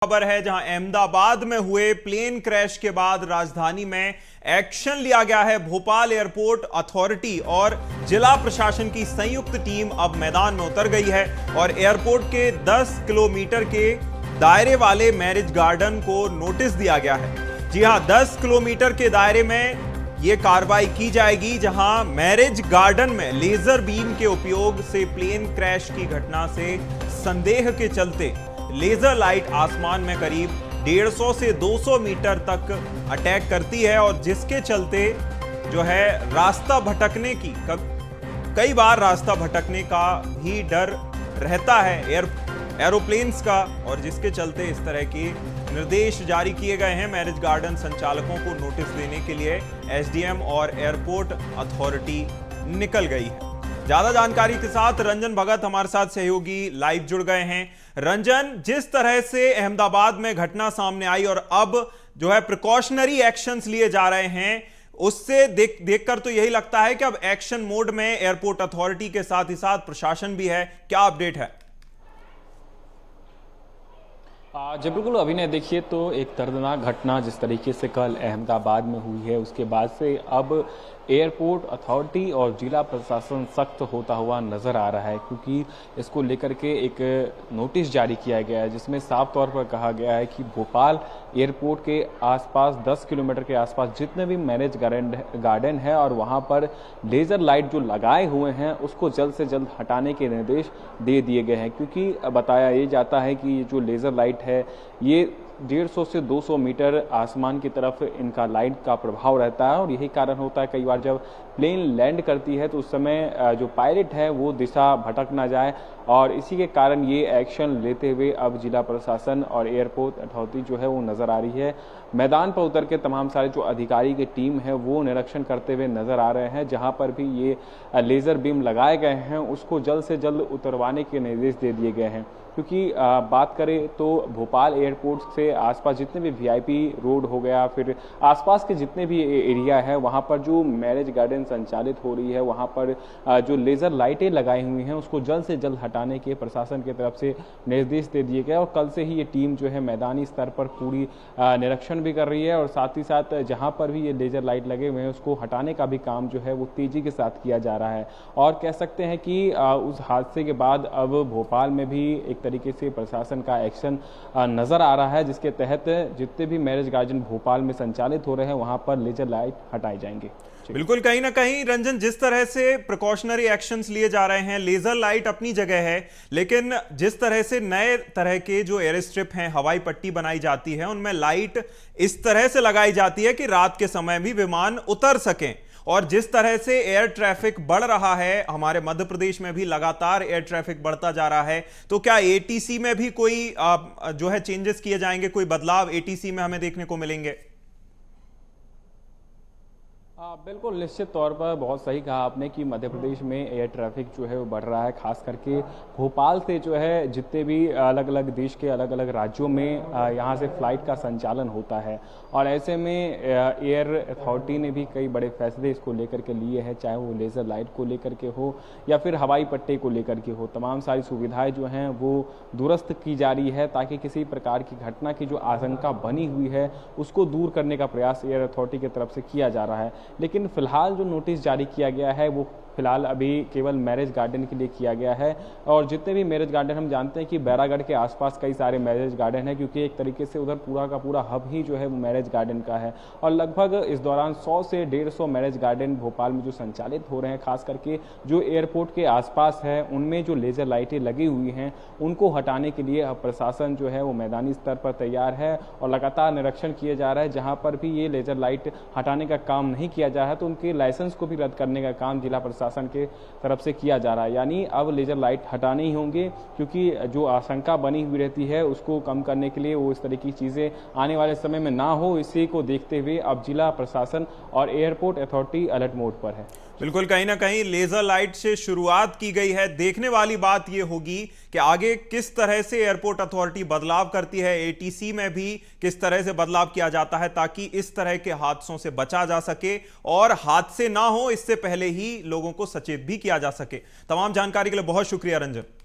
खबर है जहां अहमदाबाद में हुए प्लेन क्रैश के बाद राजधानी में एक्शन लिया गया है। भोपाल एयरपोर्ट अथॉरिटी और जिला प्रशासन की संयुक्त टीम अब मैदान में उतर गई है और एयरपोर्ट के 10 किलोमीटर के दायरे वाले मैरिज गार्डन को नोटिस दिया गया है। जी हां, 10 किलोमीटर के दायरे में यह कार्रवाई की जाएगी जहां मैरिज गार्डन में लेजर बीम के उपयोग से प्लेन क्रैश की घटना से संदेह के चलते लेजर लाइट आसमान में करीब 150 से 200 मीटर तक अटैक करती है और जिसके चलते जो है रास्ता भटकने की कई बार रास्ता भटकने का भी डर रहता है एरोप्लेन्स का, और जिसके चलते इस तरह के निर्देश जारी किए गए हैं। मैरिज गार्डन संचालकों को नोटिस देने के लिए एसडीएम और एयरपोर्ट अथॉरिटी निकल गई है। ज्यादा जानकारी के साथ रंजन भगत हमारे साथ सहयोगी लाइव जुड़ गए हैं। रंजन, जिस तरह से अहमदाबाद में घटना सामने आई और अब जो है प्रिकॉशनरी एक्शंस लिए जा रहे हैं, उससे देखकर तो यही लगता है कि अब एक्शन मोड में एयरपोर्ट अथॉरिटी के साथ ही साथ प्रशासन भी है। क्या अपडेट है? जी बिल्कुल अभिनय, देखिए तो एक दर्दनाक घटना जिस तरीके से कल अहमदाबाद में हुई है, उसके बाद से अब एयरपोर्ट अथॉरिटी और जिला प्रशासन सख्त होता हुआ नज़र आ रहा है, क्योंकि इसको लेकर के एक नोटिस जारी किया गया है जिसमें साफ तौर पर कहा गया है कि भोपाल एयरपोर्ट के आसपास 10 किलोमीटर के आसपास जितने भी मैरिज गार्डन है और वहां पर लेज़र लाइट जो लगाए हुए हैं उसको जल्द से जल्द हटाने के निर्देश दे दिए गए हैं, क्योंकि बताया ये जाता है कि जो लेज़र लाइट है ये 150 से 200 मीटर आसमान की तरफ इनका लाइट का प्रभाव रहता है और यही कारण होता है कई बार जब प्लेन लैंड करती है तो उस समय जो पायलट है वो दिशा भटक ना जाए, और इसी के कारण ये एक्शन लेते हुए अब जिला प्रशासन और एयरपोर्ट अथॉरिटी जो है वो नज़र आ रही है। मैदान पर उतर के तमाम सारे जो अधिकारी की टीम है वो निरीक्षण करते हुए नज़र आ रहे हैं। जहां पर भी ये लेज़र बीम लगाए गए हैं उसको जल्द से जल्द उतरवाने के निर्देश दे दिए गए हैं, क्योंकि बात करें तो भोपाल एयरपोर्ट से आसपास जितने भी वीआईपी रोड हो गया, फिर आसपास के जितने भी एरिया है वहां पर जो मैरिज गार्डन संचालित हो रही है वहां पर जो लेज़र लाइटें लगाई हुई हैं उसको जल्द से जल्द हटाने के प्रशासन की तरफ से निर्देश दे दिए गए और कल से ही ये टीम जो है मैदानी स्तर पर पूरी निरीक्षण भी कर रही है और साथ ही साथ जहां पर भी ये लेज़र लाइट लगे हुए हैं उसको हटाने का भी काम जो है वो तेजी के साथ किया जा रहा है। और कह सकते हैं कि उस हादसे के बाद अब भोपाल में भी एक तरीके से प्रशासन का एक्शन नजर आ रहा है, जिसके तहत जितने भी मैरिज गार्डन भोपाल में संचालित हो रहे हैं वहां पर लेजर लाइट हटाए जाएंगे। बिल्कुल, कहीं ना कहीं रंजन, जिस तरह से प्रिकॉशनरी एक्शंस लिए जा रहे हैं, लेजर लाइट अपनी जगह है, लेकिन जिस तरह से नए तरह के जो एयर स्ट्रिप हैं, हवाई पट्टी बनाई जाती है, उनमें लाइट इस तरह से लगाई जाती है कि रात के समय भी विमान उतर सकें। और जिस तरह से एयर ट्रैफिक बढ़ रहा है, हमारे मध्य प्रदेश में भी लगातार एयर ट्रैफिक बढ़ता जा रहा है, तो क्या एटीसी में भी कोई जो है चेंजेस किए जाएंगे, कोई बदलाव एटीसी में हमें देखने को मिलेंगे? बिल्कुल, निश्चित तौर पर बहुत सही कहा आपने कि मध्य प्रदेश में एयर ट्रैफिक जो है वो बढ़ रहा है, खास करके भोपाल से जो है जितने भी अलग अलग देश के अलग अलग राज्यों में यहाँ से फ्लाइट का संचालन होता है और ऐसे में एयर अथॉरिटी ने भी कई बड़े फैसले इसको लेकर के लिए हैं, चाहे वो लेज़र लाइट को लेकर के हो या फिर हवाई पट्टे को लेकर के हो। तमाम सारी सुविधाएं जो हैं वो दुरुस्त की जा रही है ताकि किसी प्रकार की घटना की जो आशंका बनी हुई है उसको दूर करने का प्रयास एयर अथॉरिटी की तरफ से किया जा रहा है। लेकिन फिलहाल जो नोटिस जारी किया गया है वो फिलहाल अभी केवल मैरिज गार्डन के लिए किया गया है और जितने भी मैरिज गार्डन हम जानते हैं कि बैरागढ़ के आसपास कई सारे मैरिज गार्डन है, क्योंकि एक तरीके से उधर पूरा का पूरा हब ही जो है वो मैरिज गार्डन का है और लगभग इस दौरान 100 से 150 मैरिज गार्डन भोपाल में जो संचालित हो रहे हैं, खास करके जो एयरपोर्ट के आसपास है उनमें जो लेजर लाइटें लगी हुई हैं उनको हटाने के लिए प्रशासन जो है वो मैदानी स्तर पर तैयार है और लगातार निरीक्षण किया जा रहा है। जहाँ पर भी ये लेजर लाइट हटाने का काम नहीं किया जा रहा है तो उनके लाइसेंस को भी रद्द करने का काम जिला प्रशासन के तरफ से किया जा रहा है, यानी अब लेजर लाइट हटाने ही होंगे, क्योंकि जो आशंका बनी हुई रहती है उसको कम करने के लिए वो इस तरह की चीजें आने वाले समय में ना हो, इसी को देखते हुए अब जिला प्रशासन और एयरपोर्ट अथॉरिटी अलर्ट मोड पर है। बिल्कुल, कहीं ना कहीं लेजर लाइट से शुरुआत की गई है। देखने वाली बात यह होगी कि आगे किस तरह से एयरपोर्ट अथॉरिटी बदलाव करती है, एटीसी में भी किस तरह से बदलाव किया जाता है ताकि इस तरह के हादसों से बचा जा सके और हादसे ना हो इससे पहले ही लोगों को सचेत भी किया जा सके। तमाम जानकारी के लिए बहुत शुक्रिया रंजन।